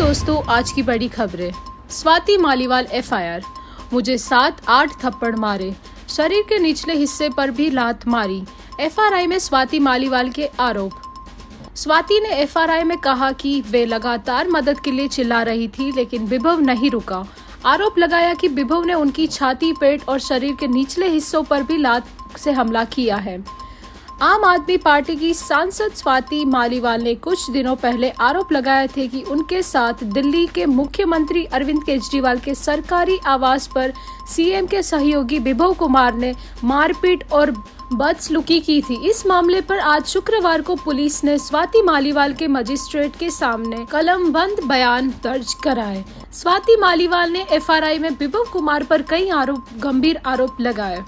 दोस्तों, आज की बड़ी खबरें। स्वाति मालीवाल एफआईआर। मुझे 7-8 थप्पड़ मारे, शरीर के निचले हिस्से पर भी लात मारी। एफआईआर में स्वाति मालीवाल के आरोप। स्वाति ने एफआईआर में कहा कि वे लगातार मदद के लिए चिल्ला रही थी, लेकिन विभव नहीं रुका। आरोप लगाया कि विभव ने उनकी छाती, पेट और शरीर के निचले हिस्सों पर भी लात से हमला किया है। आम आदमी पार्टी की सांसद स्वाति मालीवाल ने कुछ दिनों पहले आरोप लगाए थे कि उनके साथ दिल्ली के मुख्यमंत्री अरविंद केजरीवाल के सरकारी आवास पर सीएम के सहयोगी विभव कुमार ने मारपीट और बदसलूकी की थी। इस मामले पर आज शुक्रवार को पुलिस ने स्वाति मालीवाल के मजिस्ट्रेट के सामने कलमबंद बयान दर्ज कराए। स्वाति मालीवाल ने एफआईआर में विभव कुमार पर कई गंभीर आरोप लगाए।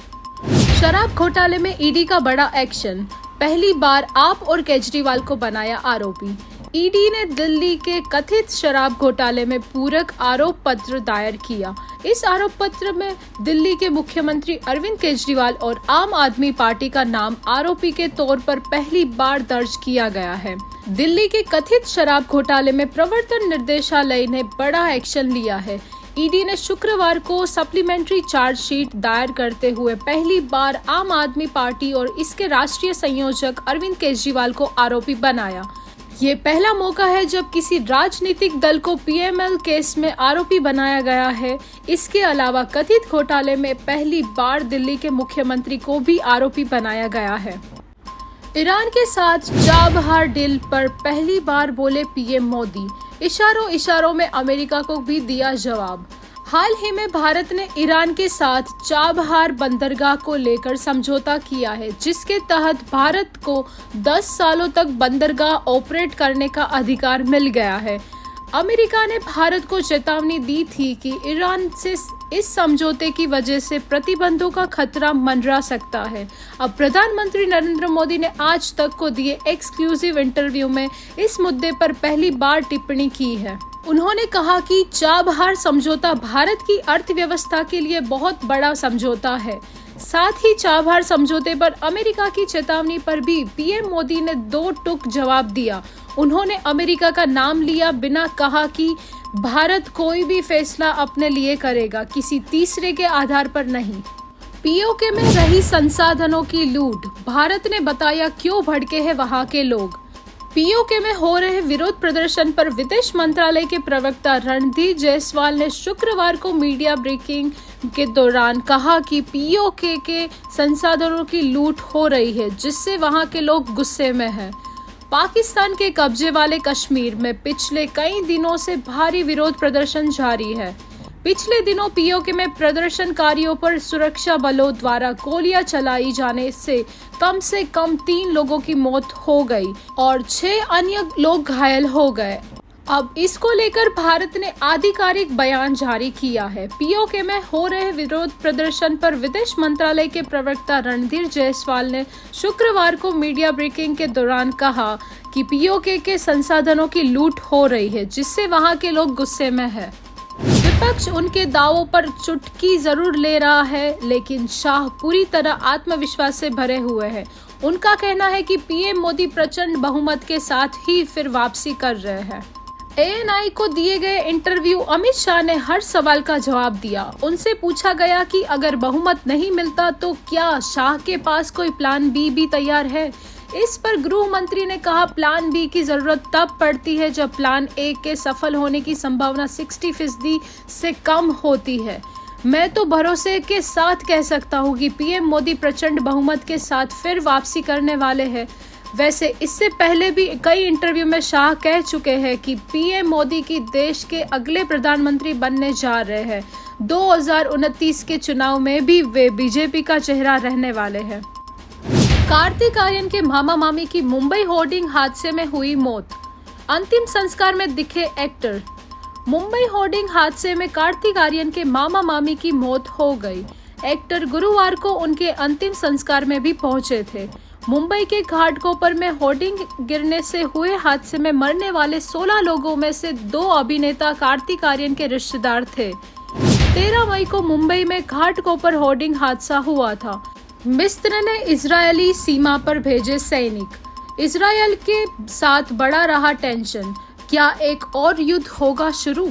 शराब घोटाले में ईडी का बड़ा एक्शन। पहली बार आप और केजरीवाल को बनाया आरोपी। ईडी ने दिल्ली के कथित शराब घोटाले में पूरक आरोप पत्र दायर किया। इस आरोप पत्र में दिल्ली के मुख्यमंत्री अरविंद केजरीवाल और आम आदमी पार्टी का नाम आरोपी के तौर पर पहली बार दर्ज किया गया है। दिल्ली के कथित शराब घोटाले में प्रवर्तन निर्देशालय ने बड़ा एक्शन लिया है। ईडी ने शुक्रवार को सप्लीमेंट्री चार्जशीट दायर करते हुए पहली बार आम आदमी पार्टी और इसके राष्ट्रीय संयोजक अरविंद केजरीवाल को आरोपी बनाया। ये पहला मौका है जब किसी राजनीतिक दल को पीएमएल केस में आरोपी बनाया गया है। इसके अलावा कथित घोटाले में पहली बार दिल्ली के मुख्यमंत्री को भी आरोपी बनाया गया है। ईरान के साथ चाबहार डील पर पहली बार बोले पीएम मोदी। इशारों में अमेरिका को भी दिया जवाब। हाल ही में भारत ने ईरान के साथ चाबहार बंदरगाह को लेकर समझौता किया है, जिसके तहत भारत को 10 सालों तक बंदरगाह ऑपरेट करने का अधिकार मिल गया है। अमेरिका ने भारत को चेतावनी दी थी कि ईरान से इस समझौते की वजह से प्रतिबंधों का खतरा मंडरा सकता है। अब प्रधानमंत्री नरेंद्र मोदी ने आज तक को दिए एक्सक्लूसिव इंटरव्यू में इस मुद्दे पर पहली बार टिप्पणी की है। उन्होंने कहा कि चाबहार समझौता भारत की अर्थव्यवस्था के लिए बहुत बड़ा समझौता है। साथ ही चाबहार समझौते पर अमेरिका की चेतावनी पर भी पीएम मोदी ने दो टूक जवाब दिया। उन्होंने अमेरिका का नाम लिया बिना कहा कि भारत कोई भी फैसला अपने लिए करेगा, किसी तीसरे के आधार पर नहीं। पीओके में रही संसाधनों की लूट, भारत ने बताया क्यों भड़के हैं वहां के लोग। पीओके में हो रहे विरोध प्रदर्शन पर विदेश मंत्रालय के प्रवक्ता रणधीर जायसवाल ने शुक्रवार को मीडिया ब्रीफिंग के दौरान कहा कि पीओके के संसाधनों की लूट हो रही है, जिससे वहां के लोग गुस्से में हैं। पाकिस्तान के कब्जे वाले कश्मीर में पिछले कई दिनों से भारी विरोध प्रदर्शन जारी है। पिछले दिनों पीओके में प्रदर्शनकारियों पर सुरक्षा बलों द्वारा गोलियां चलाई जाने से कम 3 लोगों की मौत हो गई और 6 अन्य लोग घायल हो गए। अब इसको लेकर भारत ने आधिकारिक बयान जारी किया है। पीओके में हो रहे विरोध प्रदर्शन पर विदेश मंत्रालय के प्रवक्ता रणधीर जायसवाल ने शुक्रवार को मीडिया ब्रीफिंग के दौरान कहा कि पीओके के संसाधनों की लूट हो रही है, जिससे वहां के लोग गुस्से में है। विपक्ष उनके दावों पर चुटकी जरूर ले रहा है, लेकिन शाह पूरी तरह आत्मविश्वास से भरे हुए हैं। उनका कहना है कि पीएम मोदी प्रचंड बहुमत के साथ ही फिर वापसी कर रहे हैं। एएनआई को दिए गए इंटरव्यू अमित शाह ने हर सवाल का जवाब दिया। उनसे पूछा गया कि अगर बहुमत नहीं मिलता तो क्या शाह के पास कोई प्लान बी भी तैयार है। इस पर गृह मंत्री ने कहा, प्लान बी की जरूरत तब पड़ती है जब प्लान ए के सफल होने की संभावना 60% से कम होती है। मैं तो भरोसे के साथ कह सकता हूँ कि पीएम मोदी प्रचंड बहुमत के साथ फिर वापसी करने वाले हैं। वैसे इससे पहले भी कई इंटरव्यू में शाह कह चुके हैं कि पीएम मोदी की देश के अगले प्रधानमंत्री बनने जा रहे हैं। 2029 के चुनाव में भी वे बीजेपी का चेहरा रहने वाले हैं। कार्तिक आर्यन के मामा मामी की मुंबई होर्डिंग हादसे में हुई मौत, अंतिम संस्कार में दिखे एक्टर। मुंबई होर्डिंग हादसे में कार्तिक आर्यन के मामा मामी की मौत हो गई। एक्टर गुरुवार को उनके अंतिम संस्कार में भी पहुंचे थे। मुंबई के घाटकोपर में होर्डिंग गिरने से हुए हादसे में मरने वाले 16 लोगों में से 2 अभिनेता कार्तिक आर्यन के रिश्तेदार थे। 13 मई को मुंबई में घाटकोपर होर्डिंग हादसा हुआ था। मिस्र ने इजरायली सीमा पर भेजे सैनिक। इजरायल के साथ बढ़ा रहा टेंशन। क्या एक और युद्ध होगा शुरू?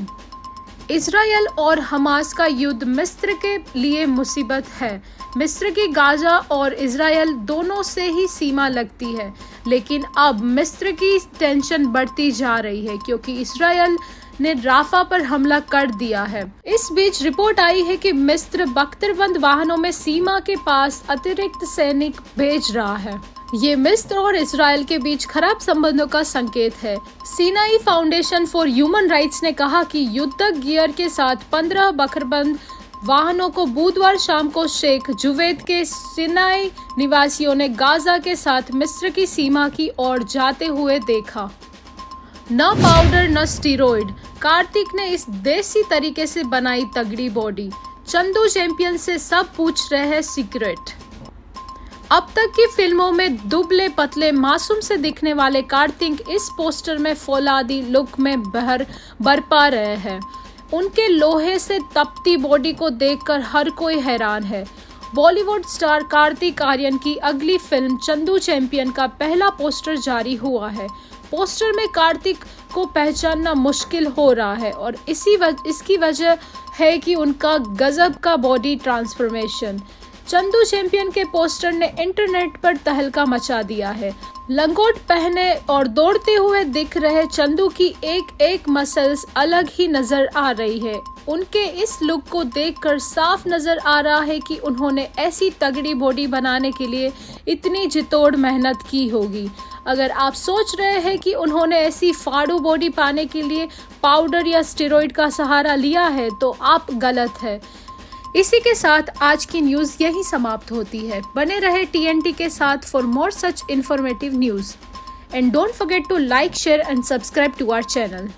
इजरायल और हमास का युद्ध मिस्र के लिए मुसीबत है। मिस्र की गाजा और इजरायल दोनों से ही सीमा लगती है, लेकिन अब मिस्र की टेंशन बढ़ती जा रही है क्योंकि इजरायल ने राफा पर हमला कर दिया है। इस बीच रिपोर्ट आई है कि मिस्र बख्तरबंद वाहनों में सीमा के पास अतिरिक्त सैनिक भेज रहा है। ये मिस्र और इजरायल के बीच खराब संबंधों का संकेत है। Sinai foundation for human rights ने कहा कि युद्धक गियर के साथ 15 बख्तरबंद वाहनों को बुधवार शाम को शेख जुवैद के सिनाई निवासियों ने गाजा के साथ मिस्र की सीमा की ओर जाते हुए देखा। न पाउडर न स्टीरॉयड, कार्तिक ने इस देसी तरीके से बनाई तगड़ी बॉडी। चंदू चैंपियन से सब पूछ रहे हैं सीक्रेट। अब तक की फिल्मों में दुबले पतले मासूम से दिखने वाले कार्तिक इस पोस्टर में फौलादी लुक में बरपा रहे हैं। उनके लोहे से तपती बॉडी को देखकर हर कोई हैरान है। बॉलीवुड स्टार कार्तिक आर्यन की अगली फिल्म चंदू चैंपियन का पहला पोस्टर जारी हुआ है। पोस्टर में कार्तिक को पहचानना मुश्किल हो रहा है और इसकी वजह है कि उनका गजब का बॉडी ट्रांसफॉर्मेशन। चंदू चैंपियन के पोस्टर ने इंटरनेट पर तहलका मचा दिया है। लंगोट पहने और दौड़ते हुए दिख रहे चंदू की एक एक मसल्स अलग ही नजर आ रही है। उनके इस लुक को देखकर साफ नजर आ रहा है कि उन्होंने ऐसी तगड़ी बॉडी बनाने के लिए इतनी जितोड़ मेहनत की होगी। अगर आप सोच रहे हैं कि उन्होंने ऐसी फाड़ू बॉडी पाने के लिए पाउडर या स्टेरॉइड का सहारा लिया है, तो आप गलत है। इसी के साथ आज की न्यूज़ यही समाप्त होती है। बने रहे TNT के साथ for more such informative news and don't forget to like, share and subscribe to our channel.